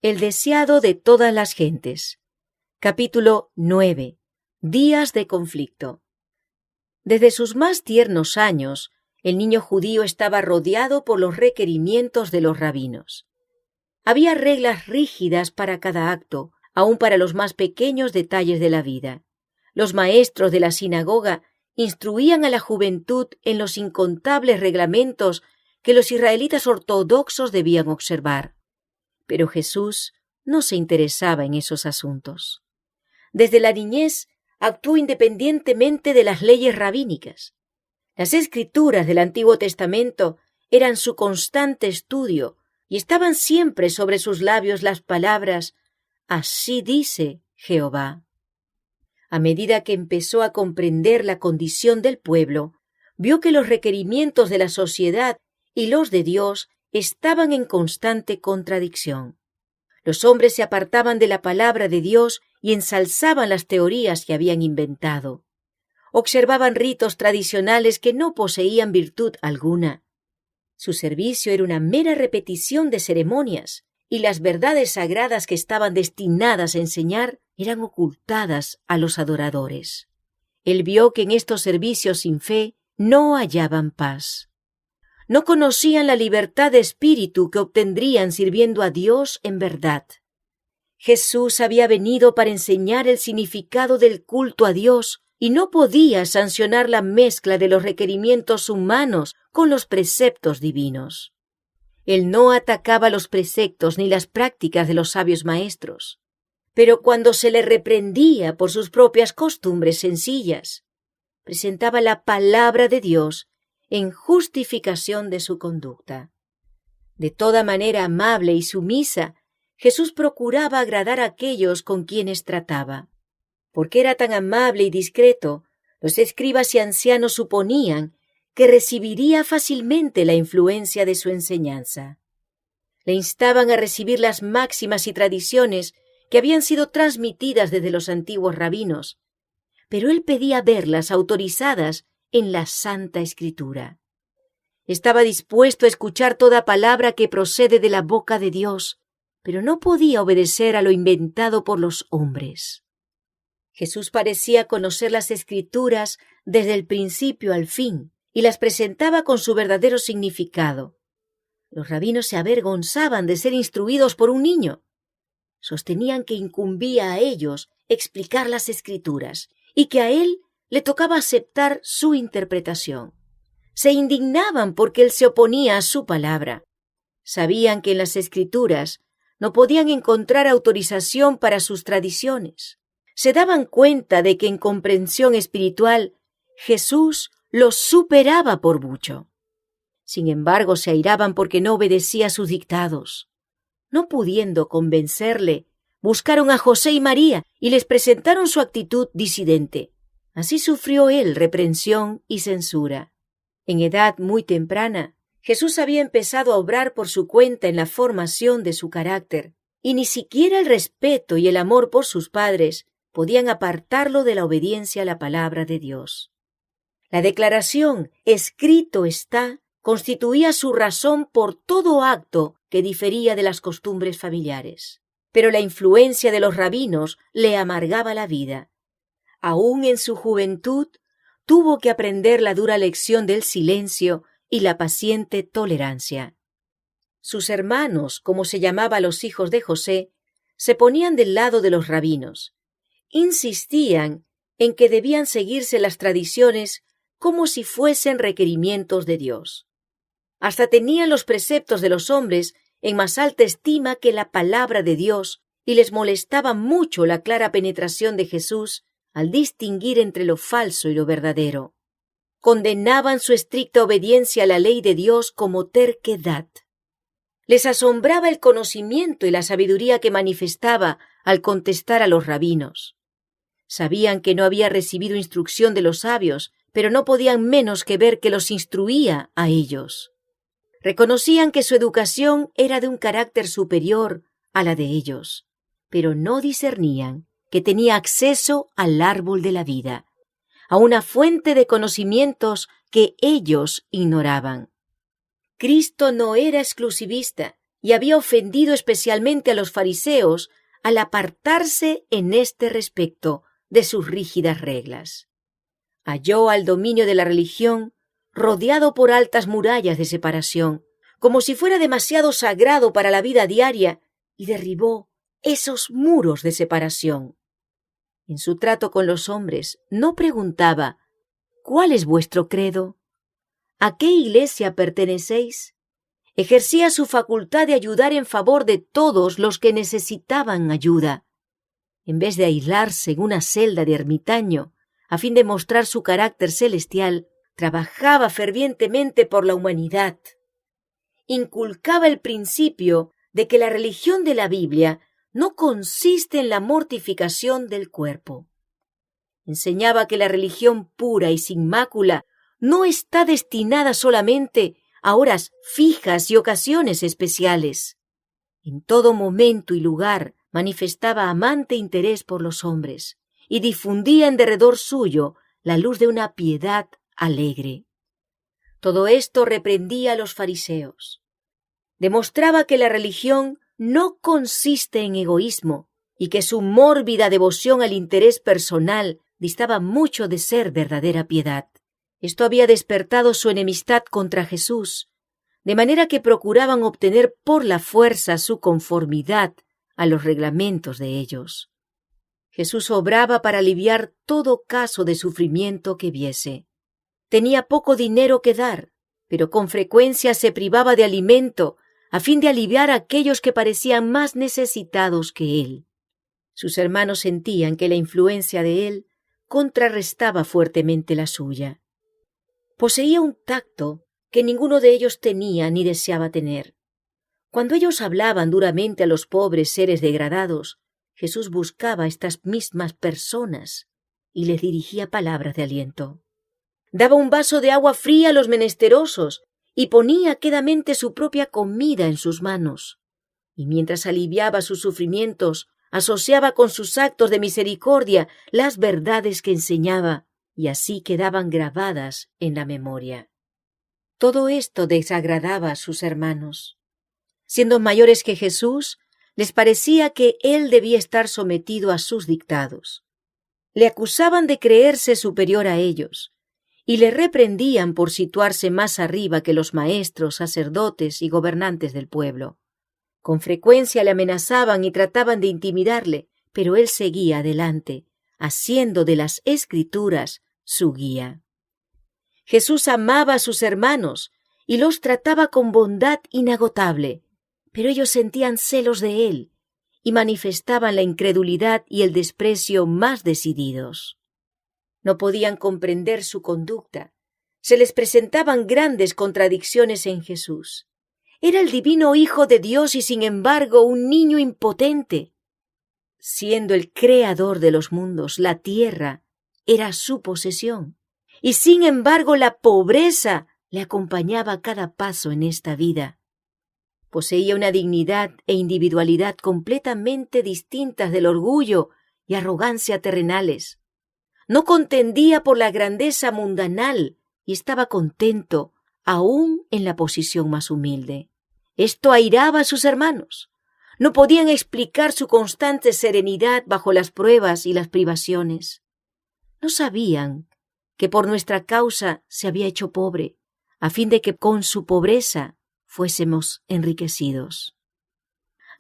El deseado de todas las gentes. Capítulo 9. Días de conflicto. Desde sus más tiernos años, el niño judío estaba rodeado por los requerimientos de los rabinos. Había reglas rígidas para cada acto, aun para los más pequeños detalles de la vida. Los maestros de la sinagoga instruían a la juventud en los incontables reglamentos que los israelitas ortodoxos debían observar. Pero Jesús no se interesaba en esos asuntos. Desde la niñez actuó independientemente de las leyes rabínicas. Las escrituras del Antiguo Testamento eran su constante estudio y estaban siempre sobre sus labios las palabras «Así dice Jehová». A medida que empezó a comprender la condición del pueblo, vio que los requerimientos de la sociedad y los de Dios estaban en constante contradicción. Los hombres se apartaban de la palabra de Dios y ensalzaban las teorías que habían inventado. Observaban ritos tradicionales que no poseían virtud alguna. Su servicio era una mera repetición de ceremonias, y las verdades sagradas que estaban destinadas a enseñar eran ocultadas a los adoradores. Él vio que en estos servicios sin fe no hallaban paz. No conocían la libertad de espíritu que obtendrían sirviendo a Dios en verdad. Jesús había venido para enseñar el significado del culto a Dios y no podía sancionar la mezcla de los requerimientos humanos con los preceptos divinos. Él no atacaba los preceptos ni las prácticas de los sabios maestros, pero cuando se le reprendía por sus propias costumbres sencillas, presentaba la palabra de Dios en justificación de su conducta. De toda manera amable y sumisa, Jesús procuraba agradar a aquellos con quienes trataba. Porque era tan amable y discreto, los escribas y ancianos suponían que recibiría fácilmente la influencia de su enseñanza. Le instaban a recibir las máximas y tradiciones que habían sido transmitidas desde los antiguos rabinos, pero él pedía verlas autorizadas en la Santa Escritura. Estaba dispuesto a escuchar toda palabra que procede de la boca de Dios, pero no podía obedecer a lo inventado por los hombres. Jesús parecía conocer las Escrituras desde el principio al fin y las presentaba con su verdadero significado. Los rabinos se avergonzaban de ser instruidos por un niño. Sostenían que incumbía a ellos explicar las Escrituras y que a él le tocaba aceptar su interpretación. Se indignaban porque él se oponía a su palabra. Sabían que en las Escrituras no podían encontrar autorización para sus tradiciones. Se daban cuenta de que en comprensión espiritual Jesús los superaba por mucho. Sin embargo, se airaban porque no obedecía sus dictados. No pudiendo convencerle, buscaron a José y María y les presentaron su actitud disidente. Así sufrió él reprensión y censura. En edad muy temprana, Jesús había empezado a obrar por su cuenta en la formación de su carácter, y ni siquiera el respeto y el amor por sus padres podían apartarlo de la obediencia a la palabra de Dios. La declaración «escrito está» constituía su razón por todo acto que difería de las costumbres familiares. Pero la influencia de los rabinos le amargaba la vida. Aún en su juventud, tuvo que aprender la dura lección del silencio y la paciente tolerancia. Sus hermanos, como se llamaba a los hijos de José, se ponían del lado de los rabinos. Insistían en que debían seguirse las tradiciones como si fuesen requerimientos de Dios. Hasta tenían los preceptos de los hombres en más alta estima que la palabra de Dios y les molestaba mucho la clara penetración de Jesús al distinguir entre lo falso y lo verdadero. Condenaban su estricta obediencia a la ley de Dios como terquedad. Les asombraba el conocimiento y la sabiduría que manifestaba al contestar a los rabinos. Sabían que no había recibido instrucción de los sabios, pero no podían menos que ver que los instruía a ellos. Reconocían que su educación era de un carácter superior a la de ellos, pero no discernían que tenía acceso al árbol de la vida, a una fuente de conocimientos que ellos ignoraban. Cristo no era exclusivista y había ofendido especialmente a los fariseos al apartarse en este respecto de sus rígidas reglas. Halló al dominio de la religión rodeado por altas murallas de separación, como si fuera demasiado sagrado para la vida diaria, y derribó esos muros de separación. En su trato con los hombres no preguntaba: ¿cuál es vuestro credo? ¿A qué iglesia pertenecéis? Ejercía su facultad de ayudar en favor de todos los que necesitaban ayuda. En vez de aislarse en una celda de ermitaño, a fin de mostrar su carácter celestial, trabajaba fervientemente por la humanidad. Inculcaba el principio de que la religión de la Biblia no consiste en la mortificación del cuerpo. Enseñaba que la religión pura y sin mácula no está destinada solamente a horas fijas y ocasiones especiales. En todo momento y lugar manifestaba amante interés por los hombres y difundía en derredor suyo la luz de una piedad alegre. Todo esto reprendía a los fariseos. Demostraba que la religión no consiste en egoísmo y que su mórbida devoción al interés personal distaba mucho de ser verdadera piedad. Esto había despertado su enemistad contra Jesús, de manera que procuraban obtener por la fuerza su conformidad a los reglamentos de ellos. Jesús obraba para aliviar todo caso de sufrimiento que viese. Tenía poco dinero que dar, pero con frecuencia se privaba de alimento a fin de aliviar a aquellos que parecían más necesitados que él. Sus hermanos sentían que la influencia de él contrarrestaba fuertemente la suya. Poseía un tacto que ninguno de ellos tenía ni deseaba tener. Cuando ellos hablaban duramente a los pobres seres degradados, Jesús buscaba a estas mismas personas y les dirigía palabras de aliento. Daba un vaso de agua fría a los menesterosos y ponía quedamente su propia comida en sus manos. Y mientras aliviaba sus sufrimientos, asociaba con sus actos de misericordia las verdades que enseñaba, y así quedaban grabadas en la memoria. Todo esto desagradaba a sus hermanos. Siendo mayores que Jesús, les parecía que él debía estar sometido a sus dictados. Le acusaban de creerse superior a ellos, y le reprendían por situarse más arriba que los maestros, sacerdotes y gobernantes del pueblo. Con frecuencia le amenazaban y trataban de intimidarle, pero él seguía adelante, haciendo de las Escrituras su guía. Jesús amaba a sus hermanos y los trataba con bondad inagotable, pero ellos sentían celos de él y manifestaban la incredulidad y el desprecio más decididos. No podían comprender su conducta. Se les presentaban grandes contradicciones en Jesús. Era el divino Hijo de Dios y sin embargo un niño impotente. Siendo el creador de los mundos, la tierra era su posesión. Y sin embargo la pobreza le acompañaba a cada paso en esta vida. Poseía una dignidad e individualidad completamente distintas del orgullo y arrogancia terrenales. No contendía por la grandeza mundanal y estaba contento aún en la posición más humilde. Esto airaba a sus hermanos. No podían explicar su constante serenidad bajo las pruebas y las privaciones. No sabían que por nuestra causa se había hecho pobre, a fin de que con su pobreza fuésemos enriquecidos.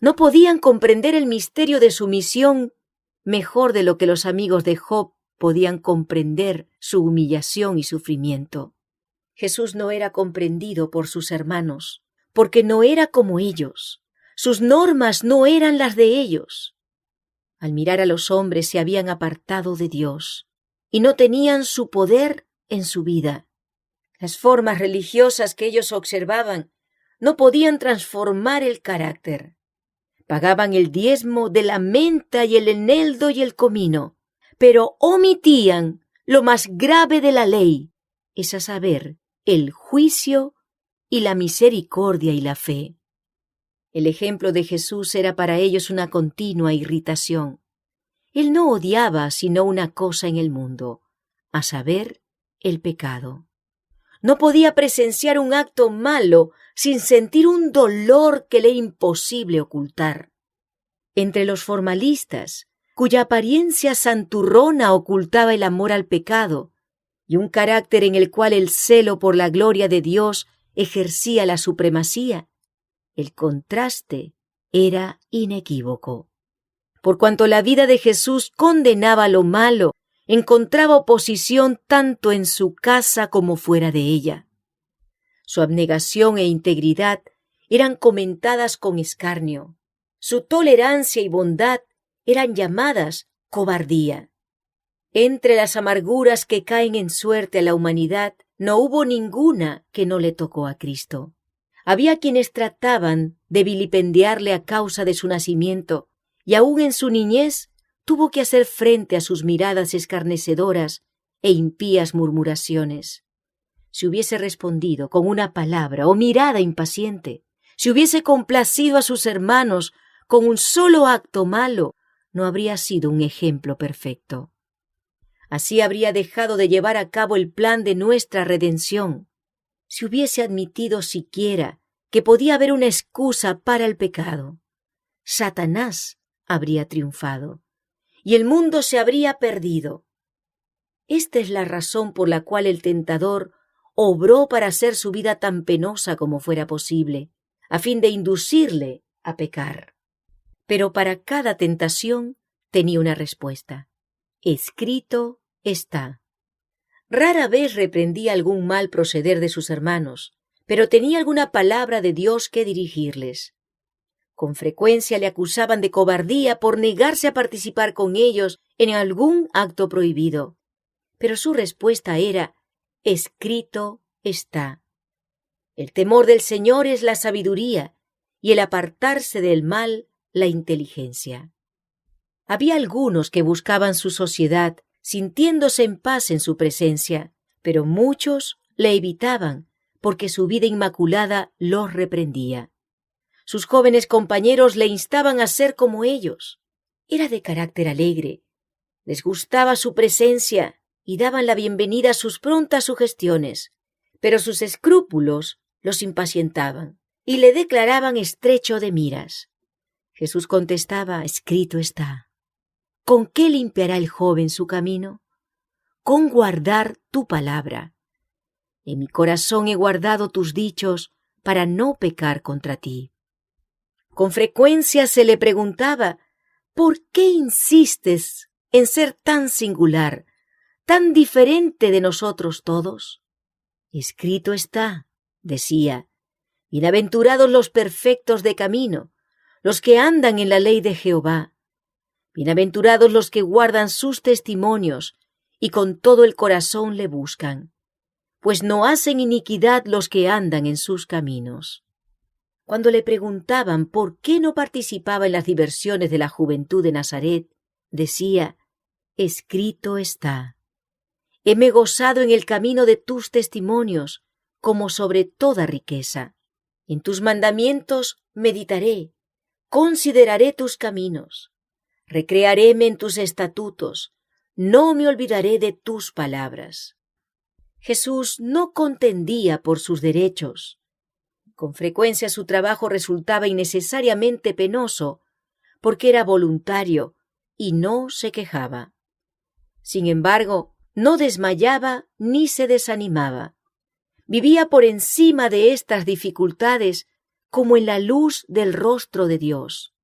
No podían comprender el misterio de su misión mejor de lo que los amigos de Job podían comprender su humillación y sufrimiento. Jesús no era comprendido por sus hermanos, porque no era como ellos. Sus normas no eran las de ellos. Al mirar a los hombres se habían apartado de Dios y no tenían su poder en su vida. Las formas religiosas que ellos observaban no podían transformar el carácter. Pagaban el diezmo de la menta y el eneldo y el comino, pero omitían lo más grave de la ley, es a saber, el juicio y la misericordia y la fe. El ejemplo de Jesús era para ellos una continua irritación. Él no odiaba sino una cosa en el mundo, a saber, el pecado. No podía presenciar un acto malo sin sentir un dolor que le era imposible ocultar. Entre los formalistas, cuya apariencia santurrona ocultaba el amor al pecado, y un carácter en el cual el celo por la gloria de Dios ejercía la supremacía, el contraste era inequívoco. Por cuanto la vida de Jesús condenaba lo malo, encontraba oposición tanto en su casa como fuera de ella. Su abnegación e integridad eran comentadas con escarnio. Su tolerancia y bondad eran llamadas cobardía. Entre las amarguras que caen en suerte a la humanidad, no hubo ninguna que no le tocó a Cristo. Había quienes trataban de vilipendiarle a causa de su nacimiento, y aún en su niñez tuvo que hacer frente a sus miradas escarnecedoras e impías murmuraciones. Si hubiese respondido con una palabra o mirada impaciente, si hubiese complacido a sus hermanos con un solo acto malo, no habría sido un ejemplo perfecto. Así habría dejado de llevar a cabo el plan de nuestra redención. Si hubiese admitido siquiera que podía haber una excusa para el pecado, Satanás habría triunfado y el mundo se habría perdido. Esta es la razón por la cual el tentador obró para hacer su vida tan penosa como fuera posible, a fin de inducirle a pecar. Pero para cada tentación tenía una respuesta. Escrito está. Rara vez reprendía algún mal proceder de sus hermanos, pero tenía alguna palabra de Dios que dirigirles. Con frecuencia le acusaban de cobardía por negarse a participar con ellos en algún acto prohibido, pero su respuesta era: escrito está. El temor del Señor es la sabiduría, y el apartarse del mal la inteligencia. Había algunos que buscaban su sociedad, sintiéndose en paz en su presencia, pero muchos le evitaban, porque su vida inmaculada los reprendía. Sus jóvenes compañeros le instaban a ser como ellos. Era de carácter alegre, les gustaba su presencia y daban la bienvenida a sus prontas sugestiones, pero sus escrúpulos los impacientaban y le declaraban estrecho de miras. Jesús contestaba: escrito está. ¿Con qué limpiará el joven su camino? Con guardar tu palabra. En mi corazón he guardado tus dichos para no pecar contra ti. Con frecuencia se le preguntaba: ¿por qué insistes en ser tan singular, tan diferente de nosotros todos? Escrito está, decía: bienaventurados los perfectos de camino, los que andan en la ley de Jehová. Bienaventurados los que guardan sus testimonios y con todo el corazón le buscan, pues no hacen iniquidad los que andan en sus caminos. Cuando le preguntaban por qué no participaba en las diversiones de la juventud de Nazaret, decía: escrito está. Heme gozado en el camino de tus testimonios, como sobre toda riqueza. En tus mandamientos meditaré, consideraré tus caminos. Recrearéme en tus estatutos, no me olvidaré de tus palabras. Jesús no contendía por sus derechos. Con frecuencia su trabajo resultaba innecesariamente penoso, porque era voluntario y no se quejaba. Sin embargo, no desmayaba ni se desanimaba. Vivía por encima de estas dificultades como en la luz del rostro de Dios.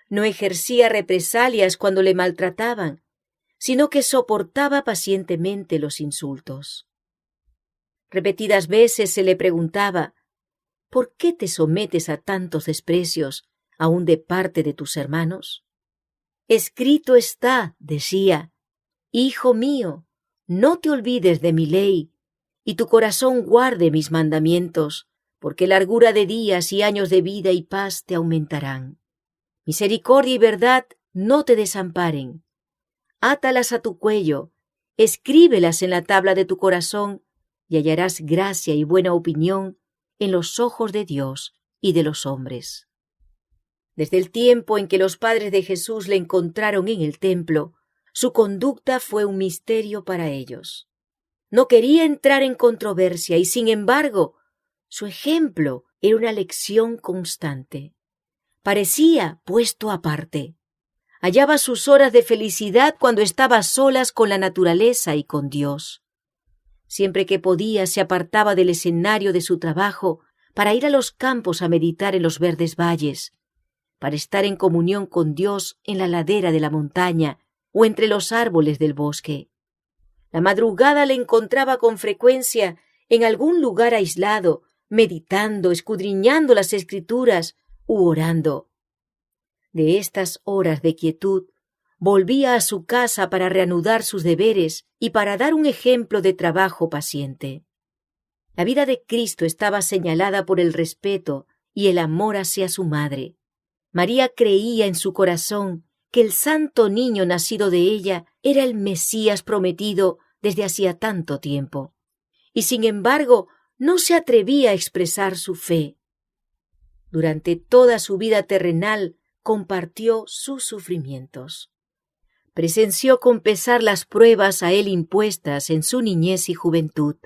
No ejercía represalias cuando le maltrataban, sino que soportaba pacientemente los insultos. Repetidas veces se le preguntaba: ¿por qué te sometes a tantos desprecios, aun de parte de tus hermanos? Escrito está, decía: hijo mío, no te olvides de mi ley, y tu corazón guarde mis mandamientos, porque largura de días y años de vida y paz te aumentarán. Misericordia y verdad no te desamparen. Átalas a tu cuello, escríbelas en la tabla de tu corazón, y hallarás gracia y buena opinión en los ojos de Dios y de los hombres. Desde el tiempo en que los padres de Jesús le encontraron en el templo, su conducta fue un misterio para ellos. No quería entrar en controversia y, sin embargo, Su ejemplo era una lección constante. Parecía puesto aparte. Hallaba sus horas de felicidad cuando estaba a solas con la naturaleza y con Dios. Siempre que podía se apartaba del escenario de su trabajo para ir a los campos a meditar en los verdes valles, para estar en comunión con Dios en la ladera de la montaña o entre los árboles del bosque. La madrugada le encontraba con frecuencia en algún lugar aislado, meditando, escudriñando las Escrituras u orando. De estas horas de quietud, volvía a su casa para reanudar sus deberes y para dar un ejemplo de trabajo paciente. La vida de Cristo estaba señalada por el respeto y el amor hacia su madre. María creía en su corazón que el santo niño nacido de ella era el Mesías prometido desde hacía tanto tiempo, y sin embargo no se atrevía a expresar su fe. Durante toda su vida terrenal compartió sus sufrimientos. Presenció con pesar las pruebas a él impuestas en su niñez y juventud.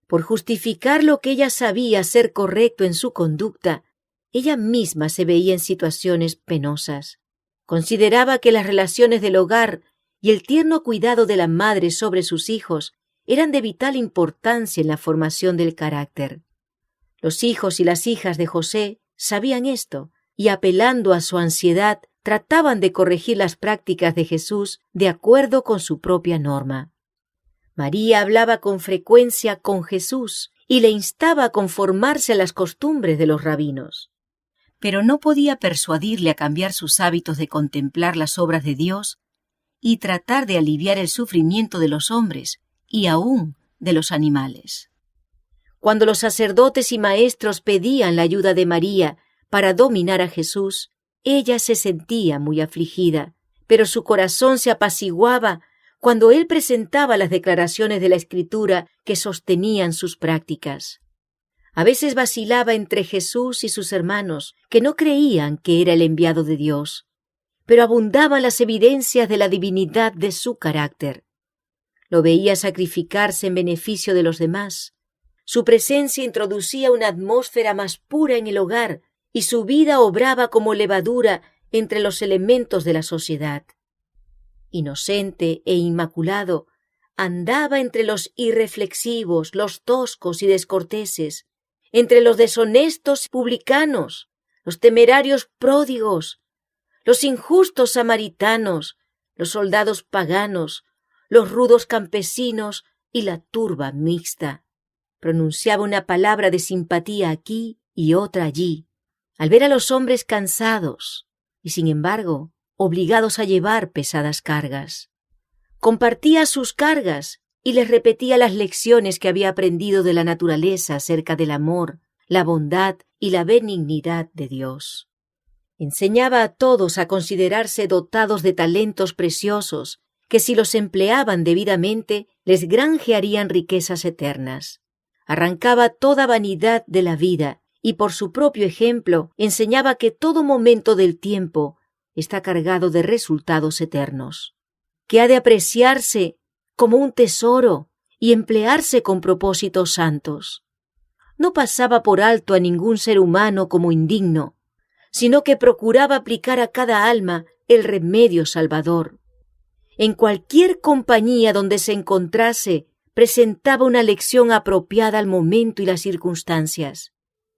Por justificar lo que ella sabía ser correcto en su conducta, ella misma se veía en situaciones penosas. Consideraba que las relaciones del hogar y el tierno cuidado de la madre sobre sus hijos eran de vital importancia en la formación del carácter. Los hijos y las hijas de José sabían esto y, apelando a su ansiedad, trataban de corregir las prácticas de Jesús de acuerdo con su propia norma. María hablaba con frecuencia con Jesús y le instaba a conformarse a las costumbres de los rabinos. Pero no podía persuadirle a cambiar sus hábitos de contemplar las obras de Dios y tratar de aliviar el sufrimiento de los hombres y aún de los animales. Cuando los sacerdotes y maestros pedían la ayuda de María para dominar a Jesús, ella se sentía muy afligida, pero su corazón se apaciguaba cuando él presentaba las declaraciones de la Escritura que sostenían sus prácticas. A veces vacilaba entre Jesús y sus hermanos, que no creían que era el enviado de Dios, pero abundaban las evidencias de la divinidad de su carácter. Lo veía sacrificarse en beneficio de los demás. Su presencia introducía una atmósfera más pura en el hogar y su vida obraba como levadura entre los elementos de la sociedad. Inocente e inmaculado, andaba entre los irreflexivos, los toscos y descorteses, entre los deshonestos publicanos, los temerarios pródigos, los injustos samaritanos, los soldados paganos, los rudos campesinos y la turba mixta. Pronunciaba una palabra de simpatía aquí y otra allí, al ver a los hombres cansados y, sin embargo, obligados a llevar pesadas cargas. Compartía sus cargas y les repetía las lecciones que había aprendido de la naturaleza acerca del amor, la bondad y la benignidad de Dios. Enseñaba a todos a considerarse dotados de talentos preciosos que, si los empleaban debidamente, les granjearían riquezas eternas. Arrancaba toda vanidad de la vida y, por su propio ejemplo, enseñaba que todo momento del tiempo está cargado de resultados eternos, que ha de apreciarse como un tesoro y emplearse con propósitos santos. No pasaba por alto a ningún ser humano como indigno, sino que procuraba aplicar a cada alma el remedio salvador. En cualquier compañía donde se encontrase, presentaba una lección apropiada al momento y las circunstancias.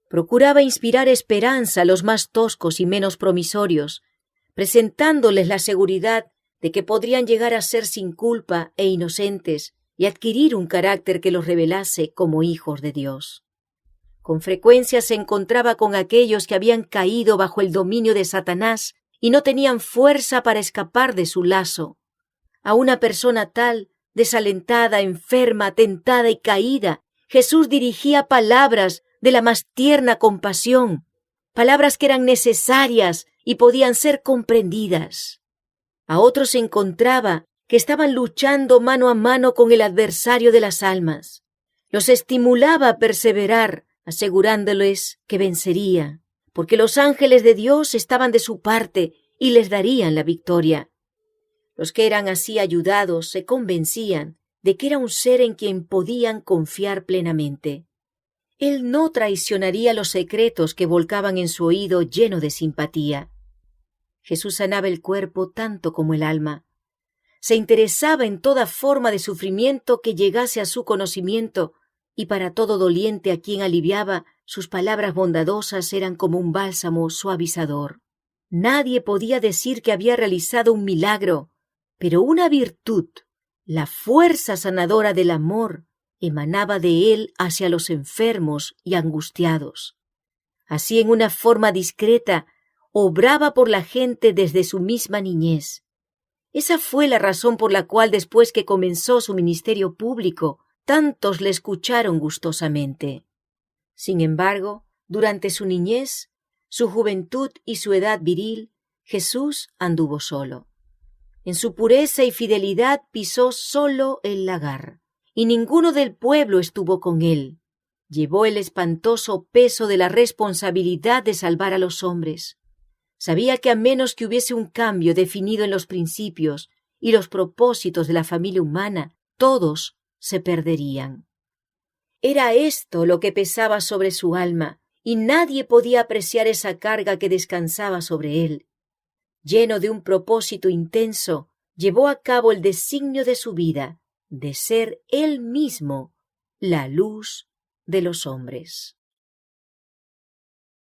Procuraba inspirar esperanza a los más toscos y menos promisorios, presentándoles la seguridad de que podrían llegar a ser sin culpa e inocentes y adquirir un carácter que los revelase como hijos de Dios. Con frecuencia se encontraba con aquellos que habían caído bajo el dominio de Satanás y no tenían fuerza para escapar de su lazo. A una persona tal, desalentada, enferma, tentada y caída, Jesús dirigía palabras de la más tierna compasión, palabras que eran necesarias y podían ser comprendidas. A otros se encontraba que estaban luchando mano a mano con el adversario de las almas. Los estimulaba a perseverar, asegurándoles que vencería, porque los ángeles de Dios estaban de su parte y les darían la victoria. Los que eran así ayudados se convencían de que era un ser en quien podían confiar plenamente. Él no traicionaría los secretos que volcaban en su oído lleno de simpatía. Jesús sanaba el cuerpo tanto como el alma. Se interesaba en toda forma de sufrimiento que llegase a su conocimiento, y para todo doliente a quien aliviaba, sus palabras bondadosas eran como un bálsamo suavizador. Nadie podía decir que había realizado un milagro, pero una virtud, la fuerza sanadora del amor, emanaba de él hacia los enfermos y angustiados. Así, en una forma discreta, obraba por la gente desde su misma niñez. Esa fue la razón por la cual, después que comenzó su ministerio público, tantos le escucharon gustosamente. Sin embargo, durante su niñez, su juventud y su edad viril, Jesús anduvo solo. En su pureza y fidelidad pisó solo el lagar, y ninguno del pueblo estuvo con él. Llevó el espantoso peso de la responsabilidad de salvar a los hombres. Sabía que a menos que hubiese un cambio definido en los principios y los propósitos de la familia humana, todos se perderían. Era esto lo que pesaba sobre su alma, y nadie podía apreciar esa carga que descansaba sobre él. Lleno de un propósito intenso, llevó a cabo el designio de su vida, de ser él mismo la luz de los hombres.